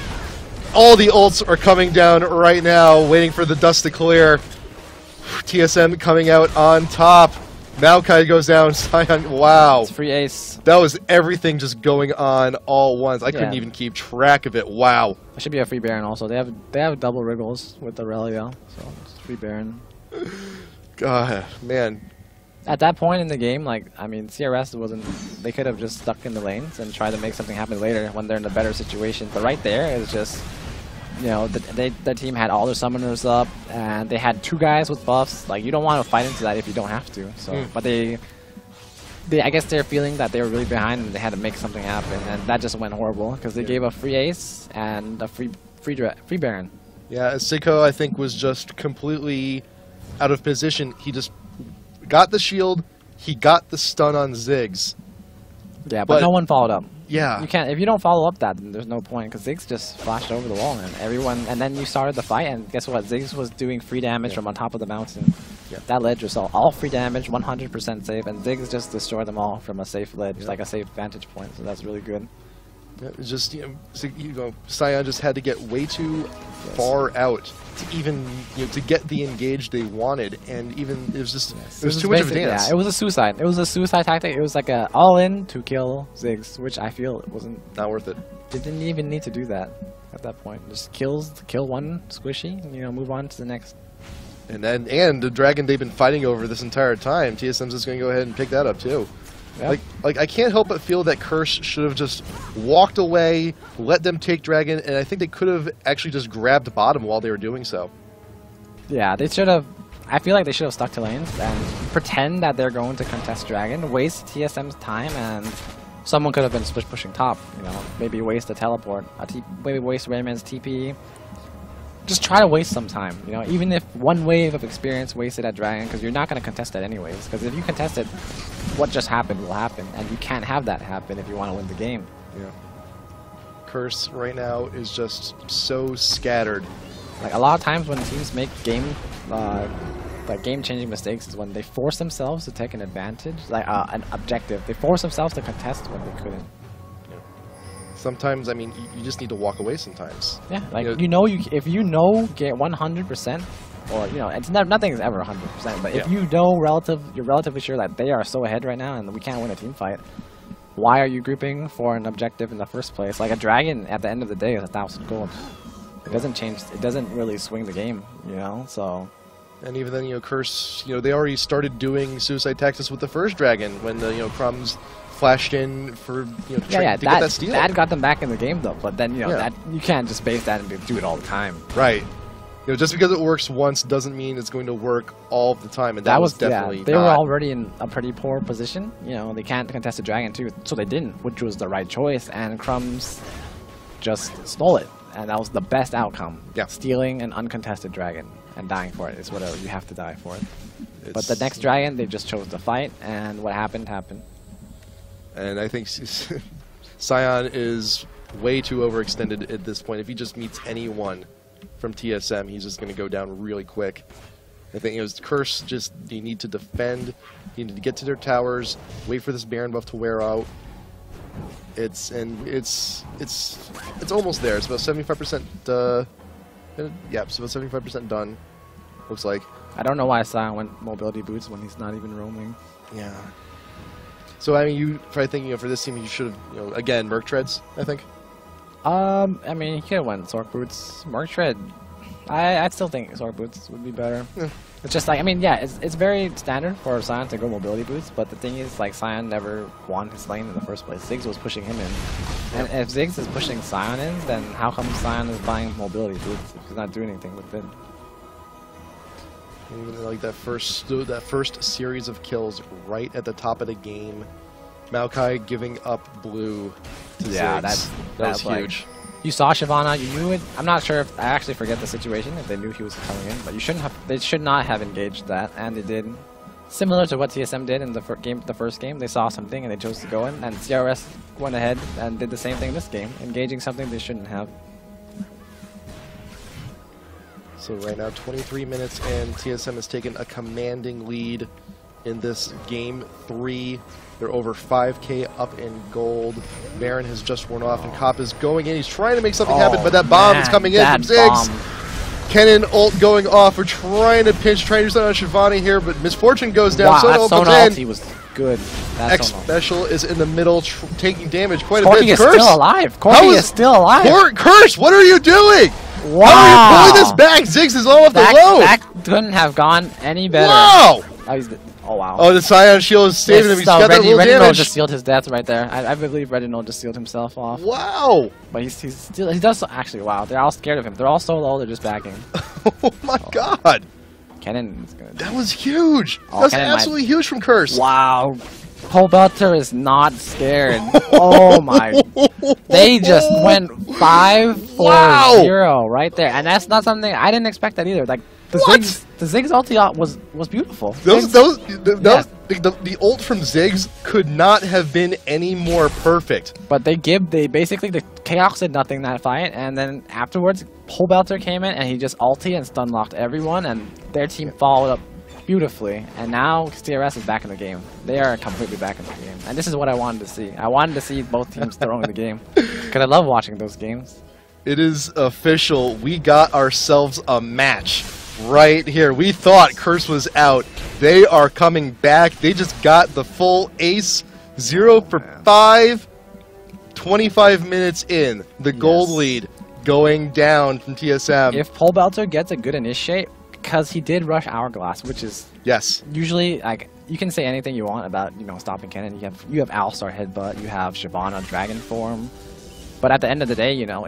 Speaker 1: All the ults are coming down right now, waiting for the dust to clear. TSM coming out on top. Maokai goes down. Sion, wow.
Speaker 2: It's free ace.
Speaker 1: That was everything just going on all once. I couldn't even keep track of it. Wow.
Speaker 2: It should be a free Baron also. They have double wriggles with Aurelia, so it's free Baron.
Speaker 1: God, man.
Speaker 2: At that point in the game, like, I mean, CRS wasn't... They could have just stuck in the lanes and tried to make something happen later when they're in a better situation. But right there is just... You know, the team had all their summoners up, and they had 2 guys with buffs. Like, you don't want to fight into that if you don't have to. So, but I guess they're feeling that they were really behind, and they had to make something happen, and that just went horrible because they gave a free ace and a free Baron.
Speaker 1: Yeah, SYDTKO, I think, was just completely out of position. He just got the shield, he got the stun on Ziggs.
Speaker 2: Yeah, but no one followed up.
Speaker 1: Yeah.
Speaker 2: You can't, if you don't follow up that, then there's no point, because Ziggs just flashed over the wall, and then you started the fight, and guess what? Ziggs was doing free damage from on top of the mountain. Yeah. That ledge was all free damage, 100% safe, and Ziggs just destroyed them all from a safe ledge, like a safe vantage point, so that's really good.
Speaker 1: Yeah, it's just, Sion just had to get way too far out to even, to get the engage they wanted, and even, it was just, it was too much of a dance.
Speaker 2: Yeah, it was a suicide. It was a suicide tactic. It was like a all-in to kill Ziggs, which I feel it wasn't...
Speaker 1: Not worth it.
Speaker 2: They didn't even need to do that at that point. Just kill one squishy, and, move on to the next.
Speaker 1: And the dragon they've been fighting over this entire time, TSM's just going to go ahead and pick that up too. Yep. Like I can't help but feel that Curse should have just walked away, let them take Dragon, and I think they could have actually just grabbed bottom while they were doing so. Yeah,
Speaker 2: they should have. I feel like they should have stuck to lanes and pretend that they're going to contest Dragon, waste TSM's time, and someone could have been split pushing top. Maybe waste a teleport, maybe waste Rayman's TP. Just try to waste some time, even if one wave of experience wasted at Dragon, because you're not going to contest it anyways. Because if you contest it, what just happened will happen, and you can't have that happen if you want to win the game.
Speaker 1: Yeah. Curse right now is just so scattered.
Speaker 2: Like a lot of times when teams make game-changing mistakes is when they force themselves to take an advantage, like an objective. They force themselves to contest when they couldn't.
Speaker 1: Sometimes, I mean, you just need to walk away sometimes.
Speaker 2: Yeah, like, if you get 100%, or, it's nothing is ever 100%, but if you know you're relatively sure that they are so ahead right now and we can't win a team fight, why are you grouping for an objective in the first place? Like, a dragon, at the end of the day, is 1,000 gold. It doesn't change, it doesn't really swing the game, so...
Speaker 1: And even then, you know, Curse, you know, they already started doing suicide tactics with the first dragon when the, you know, Crumbzz flashed in for, you know, to get that steal.
Speaker 2: That got them back in the game though, but then, you know, that you can't just base that and do it all the time.
Speaker 1: Right. You know, just because it works once doesn't mean it's going to work all the time, and that was definitely
Speaker 2: they were already in a pretty poor position. You know, they can't contest the dragon too, so they didn't, which was the right choice, and Crumbzz just stole it, and that was the best outcome.
Speaker 1: Yeah.
Speaker 2: Stealing an uncontested dragon and dying for it is whatever, you have to die for it. But the next dragon, they just chose to fight, and what happened, happened.
Speaker 1: And I think Scion is way too overextended at this point. If he just meets anyone from TSM, he's just going to go down really quick. I think it was Curse, just you need to defend, you need to get to their towers, wait for this Baron buff to wear out. It's almost there. It's about 75%. Yeah, it's about 75% done. Looks like.
Speaker 2: I don't know why Scion went mobility boots when he's not even roaming.
Speaker 1: Yeah. So I mean, you probably think, you know, for this team you should have, you know, again, Merc Treads, I think.
Speaker 2: I mean, he could have went Sork Boots. Merc Tread, I still think Sork Boots would be better. Yeah. It's just like, I mean, yeah, it's very standard for Scion to go mobility boots, but the thing is, like, Scion never won his lane in the first place. Ziggs was pushing him in. And if Ziggs is pushing Scion in, then how come Scion is buying mobility boots if he's not doing anything with it?
Speaker 1: Even like that first series of kills right at the top of the game, Maokai giving up blue to Ziggs. That was huge.
Speaker 2: Like, you saw Shyvana, you knew it. I'm not sure if I actually forget the situation if they knew he was coming in, but you shouldn't have. They should not have engaged that, and they did. Similar to what TSM did in the first game, they saw something and they chose to go in, and CRS went ahead and did the same thing this game, engaging something they shouldn't have.
Speaker 1: So right now, 23 minutes in, TSM has taken a commanding lead in this game 3. They're over 5K up in gold. Baron has just worn off, and Cop is going in. He's trying to make something happen, but that bomb is coming in from Ziggs. Kennen ult going off. We're trying to pinch, trying to do something on Shyvana here, but Misfortune goes down.
Speaker 2: Wow,
Speaker 1: Sono
Speaker 2: Sona ulti was good.
Speaker 1: Xpecial is in the middle, taking damage quite a
Speaker 2: Corki
Speaker 1: bit.
Speaker 2: Is still alive. Corki is still alive.
Speaker 1: Curse, what are you doing?
Speaker 2: Wow.
Speaker 1: How are you pulling this back? Ziggs is all off the low.
Speaker 2: That couldn't have gone any better.
Speaker 1: Wow.
Speaker 2: Oh, wow.
Speaker 1: Oh, the Scion shield is saving him. He's got that little
Speaker 2: Reginald
Speaker 1: damage.
Speaker 2: just sealed his death right there. I believe Reginald just sealed himself off.
Speaker 1: Wow.
Speaker 2: But he does actually, wow. They're all scared of him. They're all so low, they're just backing.
Speaker 1: Oh my god.
Speaker 2: Kennen is good.
Speaker 1: That was huge.
Speaker 2: Oh,
Speaker 1: that was absolutely huge from Curse.
Speaker 2: Wow. Pobelter is not scared. Oh my. They just went 5-4-0 right there. And that's not something, I didn't expect that either. Like, the Ziggs ulti was beautiful. The ult from Ziggs could not have been any more perfect. But basically the Chaox did nothing that fight, and then afterwards Pobelter came in and he just ulti and stun locked everyone, and their team followed up beautifully. And now CRS is back in the game. They are completely back in the game, and this is what I wanted to see. I wanted to see both teams throwing the game because I love watching those games.
Speaker 1: It is official. We got ourselves a match. Right here. We thought Curse was out. They are coming back. They just got the full ace. 0 for 5. 25 minutes in. The gold lead going down from TSM.
Speaker 2: If Pobelter gets a good initiate, because he did rush Hourglass, which is usually, like, you can say anything you want about, you know, stopping Kennen. You have Alistar Headbutt, you have Shyvana Dragon Form. But at the end of the day, you know,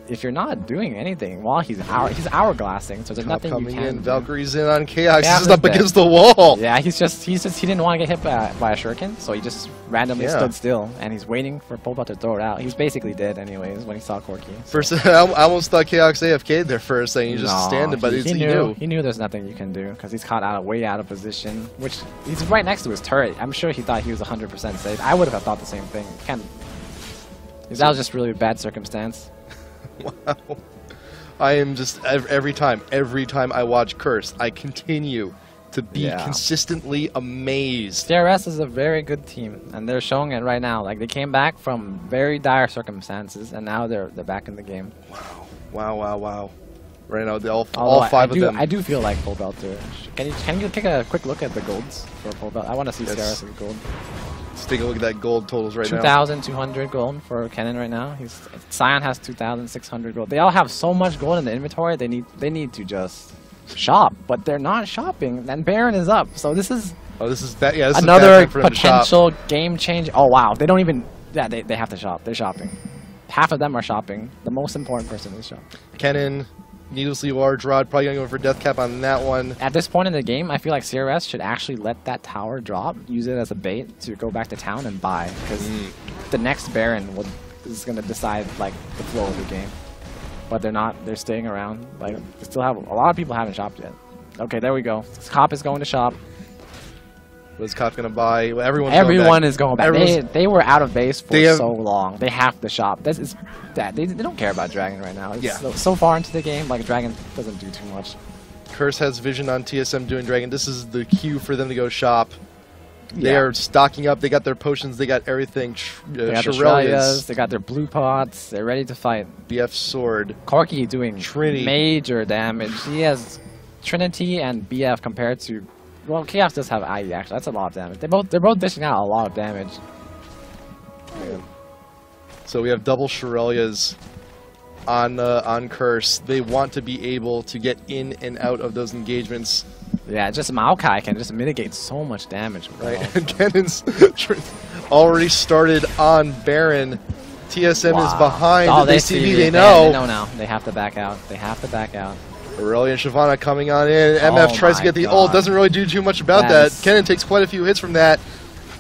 Speaker 2: if you're not doing anything while he's hourglassing, so there's nothing you can do.
Speaker 1: Valkyrie's in on Chaox. He's up against the wall.
Speaker 2: Yeah, he didn't want to get hit by a shuriken, so he just randomly stood still, and he's waiting for Pobelter to throw it out. He's basically dead anyways when he saw Corki. So.
Speaker 1: First, I almost thought Chaox AFK'd there first, saying he's just standing, but he knew.
Speaker 2: He knew there's nothing you can do because he's caught way out of position, which he's right next to his turret. I'm sure he thought he was 100% safe. I would have thought the same thing. That was just really bad circumstance.
Speaker 1: Wow. I am just, every time I watch Curse, I continue to be consistently amazed.
Speaker 2: CRS is a very good team, and they're showing it right now. Like, they came back from very dire circumstances, and now they're back in the game.
Speaker 1: Wow. Right now, all five of them.
Speaker 2: I do feel like Pobelter. Can you take a quick look at the golds for Pobelter? I want to see CRS with gold.
Speaker 1: Let's take a look at that gold totals right now.
Speaker 2: 2,200 gold for Kennen right now. Scion has 2,600 gold. They all have so much gold in the inventory. They need to just shop, but they're not shopping, and Baron is up. So this is
Speaker 1: bad. Yeah, this
Speaker 2: another
Speaker 1: is bad for him to shop.
Speaker 2: potential game change. Oh wow, they don't even. Yeah, they have to shop. They're shopping. Half of them are shopping. The most important person is shopping.
Speaker 1: Kennen, needlessly large rod, probably going to go for death cap on that one.
Speaker 2: At this point in the game, I feel like CRS should actually let that tower drop, use it as a bait to go back to town and buy, because the next Baron is going to decide like the flow of the game. But they're not. They're staying around. Like, they still have a lot of people haven't shopped yet. Okay, there we go. Cop is going to shop.
Speaker 1: What's Cop going to buy? Well,
Speaker 2: everyone is going back. They were out of base for so long. They have to shop. This is that they don't care about Dragon right now. It's so far into the game, like Dragon doesn't do too much.
Speaker 1: Curse has vision on TSM doing Dragon. This is the cue for them to go shop. They are stocking up. They got their potions. They got everything.
Speaker 2: They got Shirelias. They got their blue pots. They're ready to fight.
Speaker 1: BF sword.
Speaker 2: Corky doing
Speaker 1: Trinity.
Speaker 2: Major damage. He has Trinity and BF compared to. Well, Chaos does have IE actually. That's a lot of damage. They're both dishing out a lot of damage.
Speaker 1: So we have double Shirelias on Curse. They want to be able to get in and out of those engagements.
Speaker 2: Yeah, just Maokai can just mitigate so much damage.
Speaker 1: Right, and Kennen's already started on Baron. TSM is behind.
Speaker 2: Oh,
Speaker 1: they see me, they know.
Speaker 2: They know now. They have to back out. They have to back out.
Speaker 1: Aurelia and Shyvana coming on in. MF tries to get the ult. Doesn't really do too much about that. Kennen takes quite a few hits from that.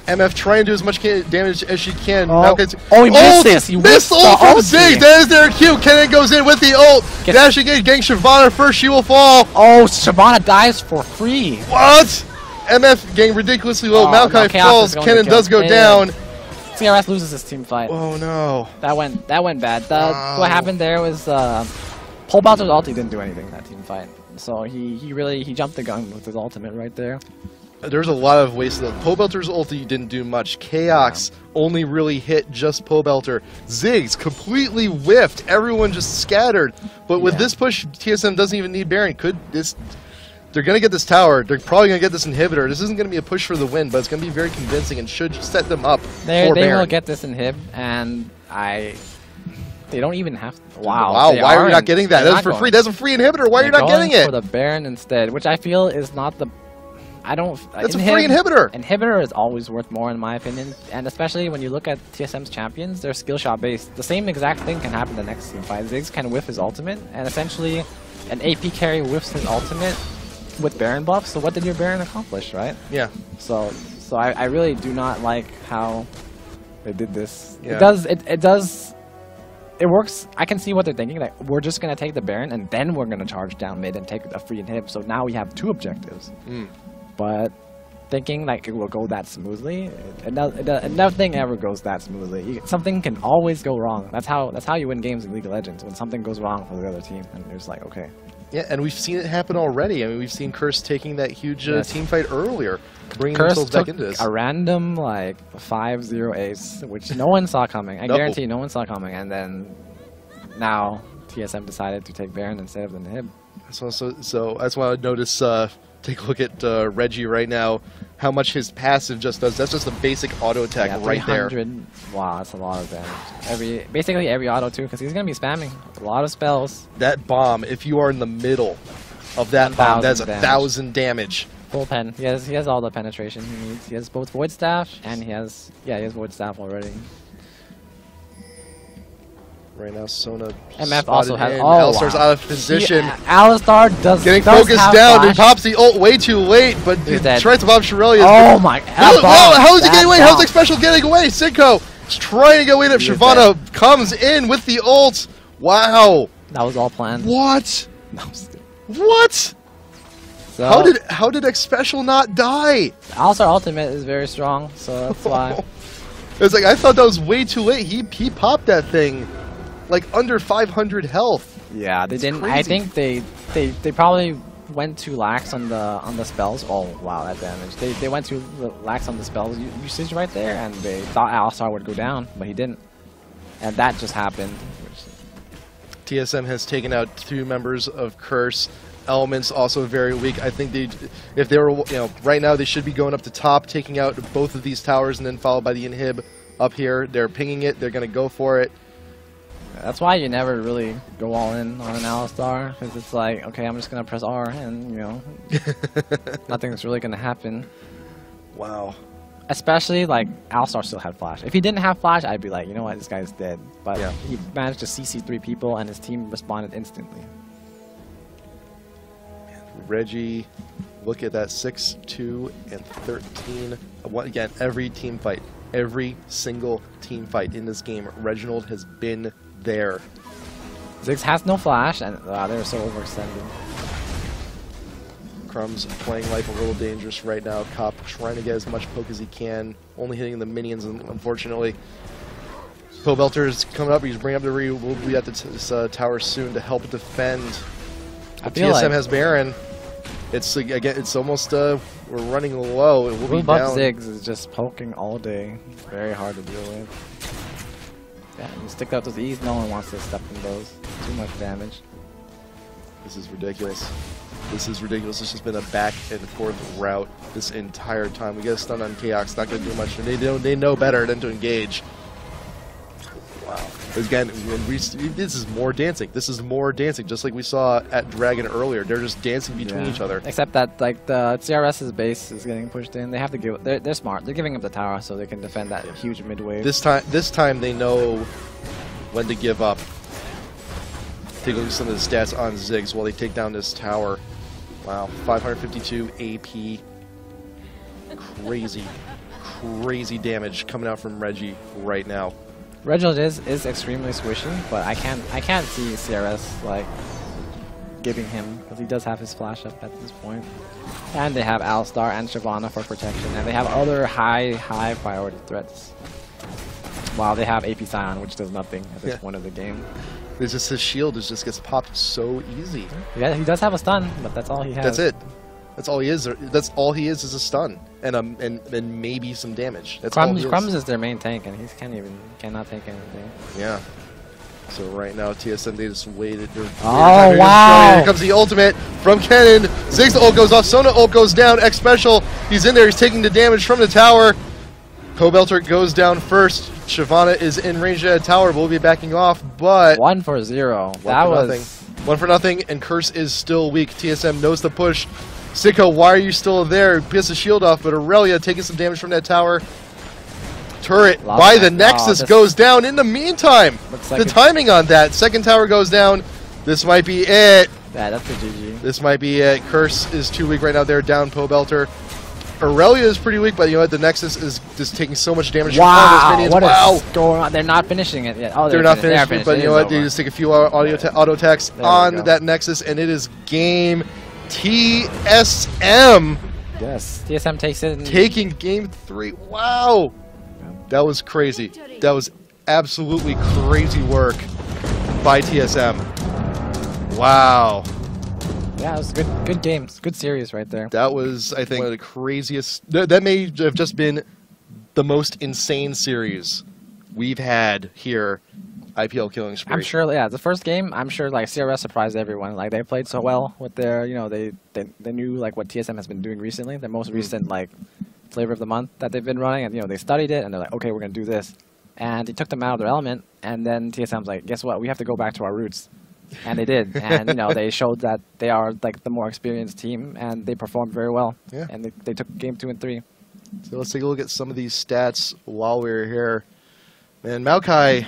Speaker 1: MF trying to do as much damage as she can.
Speaker 2: He missed this. He
Speaker 1: missed ult from Ziggs. That is their cue. Kennen goes in with the ult. Dashing in, getting Shyvana first. She will fall.
Speaker 2: Oh, Shyvana dies for free.
Speaker 1: What? MF getting ridiculously low. Maokai falls. Kennen does go down.
Speaker 2: CRS loses his team fight.
Speaker 1: Oh no.
Speaker 2: That went bad. What happened there was Pobelter's ulti didn't do anything in that team fight. So he jumped the gun with his ultimate right there.
Speaker 1: There's a lot of waste. Pobelter's ulti didn't do much. Chaox only really hit just Pobelter. Ziggs completely whiffed. Everyone just scattered. But with this push, TSM doesn't even need Baron. They're going to get this tower. They're probably going to get this inhibitor. This isn't going to be a push for the win, but it's going to be very convincing and should set them up for Baron.
Speaker 2: They will get this inhib, and they don't even have to. Wow.
Speaker 1: Why are we not getting that? That's for free. That's a free inhibitor. Why are you not getting it?
Speaker 2: For the Baron instead, which I feel is not the.
Speaker 1: It's a free inhibitor.
Speaker 2: Inhibitor is always worth more in my opinion, and especially when you look at TSM's champions, they're skill shot based. The same exact thing can happen the next team fight. Ziggs can whiff his ultimate, and essentially an AP carry whiffs his ultimate with Baron buff. So what did your Baron accomplish, right?
Speaker 1: Yeah.
Speaker 2: So I really do not like how they did this.
Speaker 1: Yeah.
Speaker 2: It works. I can see what they're thinking. Like, we're just going to take the Baron, and then we're going to charge down mid and take a free inhib. So now we have two objectives. But thinking like it will go that smoothly, nothing ever goes that smoothly. Something can always go wrong. That's how you win games in League of Legends, when something goes wrong for the other team, and you're just like, okay.
Speaker 1: Yeah, and we've seen it happen already. I mean, we've seen Curse taking that huge team fight earlier, bringing themselves back into this.
Speaker 2: A random like 5-0 ace, which no one saw coming. I guarantee no one saw coming, and then now TSM decided to take Baron instead of the Nib.
Speaker 1: So that's why I notice. Take a look at Reggie right now, how much his passive just does. That's just a basic auto attack right there.
Speaker 2: Wow, that's a lot of damage. Basically every auto too, because he's going to be spamming a lot of spells.
Speaker 1: That bomb, if you are in the middle of that bomb, that's 1,000 damage.
Speaker 2: Full pen. He has all the penetration he needs. He has both Void Staff, and he has Void Staff already.
Speaker 1: Right now, Sona
Speaker 2: MF also has.
Speaker 1: Alistar's out of position.
Speaker 2: Alistar getting
Speaker 1: focused down. He pops the ult way too late, but he tries to bomb Shirelia.
Speaker 2: Oh my!
Speaker 1: How is he getting away? How's Xpecial getting away? SYDTKO is trying to get away. Shyvana comes in with the ult. Wow!
Speaker 2: That was all planned.
Speaker 1: What? What? So, how did Xpecial not die?
Speaker 2: Alistar ultimate is very strong, so that's why.
Speaker 1: It's like I thought that was way too late. He popped that thing. Like under 500 health.
Speaker 2: Yeah, they didn't. Crazy. I think they probably went too lax on the spells. Oh wow, that damage. They went too lax on the spells usage right there, and they thought Alistar would go down, but he didn't, and that just happened.
Speaker 1: TSM has taken out 2 members of Curse. Elementz also very weak. I think if they were, right now they should be going up to top, taking out both of these towers, and then followed by the inhib up here. They're pinging it. They're going to go for it.
Speaker 2: That's why you never really go all in on an Alistar, because it's like, okay, I'm just gonna press R, and you know, nothing's really gonna happen.
Speaker 1: Wow.
Speaker 2: Especially like Alistar still had flash. If he didn't have flash, I'd be like, you know what, this guy's dead. But
Speaker 1: yeah.
Speaker 2: he managed to CC 3 people, and his team responded instantly.
Speaker 1: Reggie, look at that, 6, 2, and 13. Again, every team fight, every single team fight in this game, Reginald has been there.
Speaker 2: Ziggs has no flash, and they're so overextended.
Speaker 1: Crumbzz playing life a little dangerous right now. Cop trying to get as much poke as he can, only hitting the minions, unfortunately. Pobelter is coming up, he's bringing up the Re. We'll be at this tower soon to help defend. TSM
Speaker 2: like
Speaker 1: has Baron. It's again, it's almost we're running low. It will be
Speaker 2: buff
Speaker 1: down.
Speaker 2: Ziggs is just poking all day. Very hard to deal with. Yeah, you stick out those E's, no one wants to step in those. Too much damage.
Speaker 1: This is ridiculous. This is ridiculous. This has been a back and forth route this entire time. We get a stun on Chaox, not going to do much. They know better than to engage. Wow. Again, this is more dancing. This is more dancing, just like we saw at Dragon earlier. They're just dancing between each other.
Speaker 2: Except that like the CRS's base is getting pushed in. They have to give. They're smart. They're giving up the tower so they can defend that huge mid wave. This
Speaker 1: time they know when to give up. Take a look at some of the stats on Ziggs while they take down this tower. Wow, 552 AP. Crazy damage coming out from Reggie right now.
Speaker 2: Reginald is extremely squishy, but I can't see CRS like giving him, because he does have his flash up at this point. And they have Alistar and Shyvana for protection, and they have other high priority threats. While they have AP Scion, which does nothing at this point of the game.
Speaker 1: It's just his shield just gets popped so easy.
Speaker 2: Yeah, he does have a stun, but that's all he has.
Speaker 1: That's it. That's all he is. That's all he is a stun and maybe some damage. That's all he is.
Speaker 2: Crumbzz is their main tank, and he cannot take anything.
Speaker 1: Yeah. So right now TSM, they just waited.
Speaker 2: Oh wow!
Speaker 1: Here comes the ultimate from Kennen. Ziggs ult goes off. Sona ult goes down. Xpecial, he's in there. He's taking the damage from the tower. Pobelter goes down first. Shyvana is in range at a tower. We'll be backing off, but
Speaker 2: 1 for 0. That was
Speaker 1: 1 for nothing, and Curse is still weak. TSM knows the push. SYDTKO, why are you still there? Piss the shield off, but Aurelia taking some damage from that tower. Turret by the Nexus goes down. In the meantime, like the timing on that. Second tower goes down. This might be it.
Speaker 2: Yeah, that's a GG.
Speaker 1: This might be it. Curse is too weak right now. They're down Pobelter. Aurelia is pretty weak, but you know what? The Nexus is just taking so much damage from all those minions.
Speaker 2: What is going on? They're not finishing it yet. Oh,
Speaker 1: they're not finished, but you know what? They just take a few auto attacks on that Nexus, and it is game TSM.
Speaker 2: Yes, TSM takes it.
Speaker 1: Taking game 3. Wow. That was crazy. That was absolutely crazy work by TSM. Wow.
Speaker 2: Yeah, it was good games. Good series right there.
Speaker 1: That was, I think, one of the craziest. That may have just been the most insane series we've had here. IPL Killing Spree.
Speaker 2: I'm sure, yeah, the first game, I'm sure like CRS surprised everyone. Like they played so well with their, you know, they knew like what TSM has been doing recently. Their most recent like flavor of the month that they've been running, and you know they studied it and they're like, okay, we're gonna do this, and they took them out of their element. And then TSM's like, guess what? We have to go back to our roots, and they did. And you know they showed that they are like the more experienced team, and they performed very well. Yeah. And they took game 2 and 3.
Speaker 1: So let's take a look at some of these stats while we're here. Man, Maokai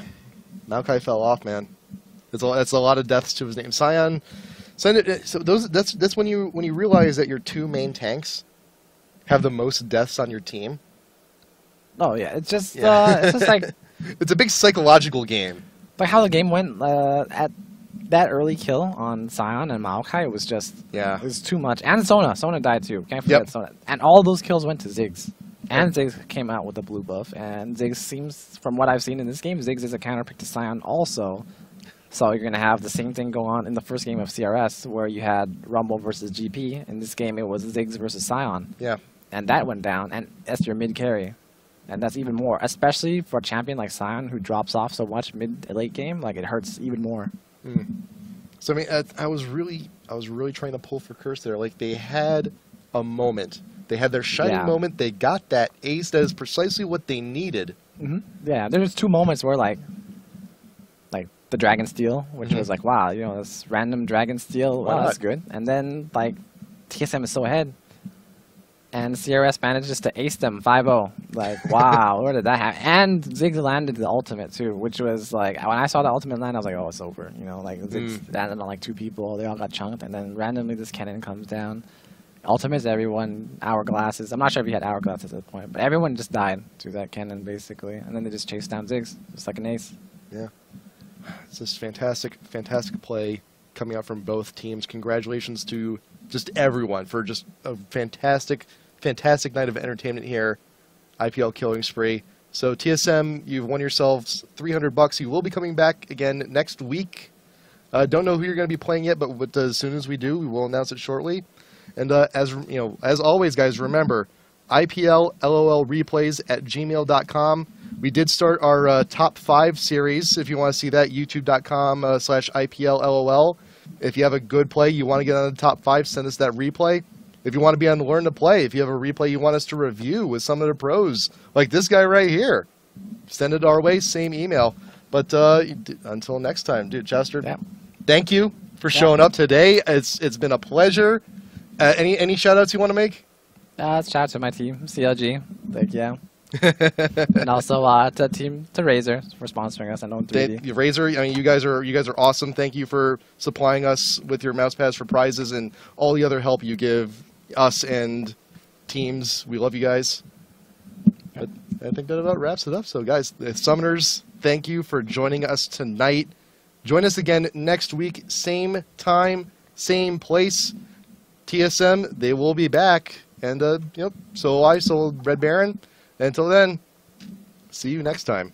Speaker 1: fell off, man. That's a lot of deaths to his name. Scion. So that's when you realize that your 2 main tanks have the most deaths on your team.
Speaker 2: Oh yeah, it's just like
Speaker 1: it's a big psychological game.
Speaker 2: But how the game went at that early kill on Scion and Maokai, it was just it was too much. And Sona died too. Can't forget Sona. And all those kills went to Ziggs. And Ziggs came out with a blue buff, and Ziggs seems, from what I've seen in this game, Ziggs is a counter pick to Scion also. So you're going to have the same thing go on in the first game of CRS, where you had Rumble versus GP. In this game, it was Ziggs versus Scion. Yeah. And that went down, and that's your mid carry. And that's even more, especially for a champion like Scion, who drops off so much mid-late game, like it hurts even more.
Speaker 1: So I mean, I was really trying to pull for Curse there. Like they had a moment. They had their shining moment. They got that ace. That is precisely what they needed.
Speaker 2: Yeah, there was 2 moments where like the Dragon Steel, which was like, wow, you know, this random Dragon Steel, well, that's good. And then like TSM is so ahead, and CRS manages to ace them 5-0. Like, wow, where did that happen? And Ziggs landed the ultimate too, which was like, when I saw the ultimate land, I was like, oh, it's over. You know, like Ziggs landed on like 2 people, they all got chunked, and then randomly this cannon comes down. Ultimates everyone, hourglasses. I'm not sure if he had hourglasses at the point, but everyone just died to that cannon basically, and then they just chased down Ziggs, just like an ace.
Speaker 1: Yeah, it's just fantastic play coming out from both teams. Congratulations to just everyone for just a fantastic night of entertainment here. IPL Killing Spree. So TSM, you've won yourselves $300. You will be coming back again next week. Don't know who you're going to be playing yet, but as soon as we do, we will announce it shortly. And as you know, as always, guys, remember IPLLOLreplays@gmail.com. We did start our top 5 series. If you want to see that, youtube.com/IPLLOL. If you have a good play you want to get on the top 5, send us that replay. If you want to be on Learn to Play, if you have a replay you want us to review with some of the pros, like this guy right here, send it our way, same email. But until next time, dude, Chester, thank you for showing up today. It's been a pleasure. Any shout-outs you want to make?
Speaker 2: Shout out to my team, CLG. Thank you. And also to Razer for sponsoring us. I know 3D.
Speaker 1: Razer, I mean, you guys are awesome. Thank you for supplying us with your mouse pads for prizes and all the other help you give us and teams. We love you guys. But I think that about wraps it up. So guys, the Summoners, thank you for joining us tonight. Join us again next week, same time, same place. TSM, they will be back, and so will Red Baron. Until then, see you next time.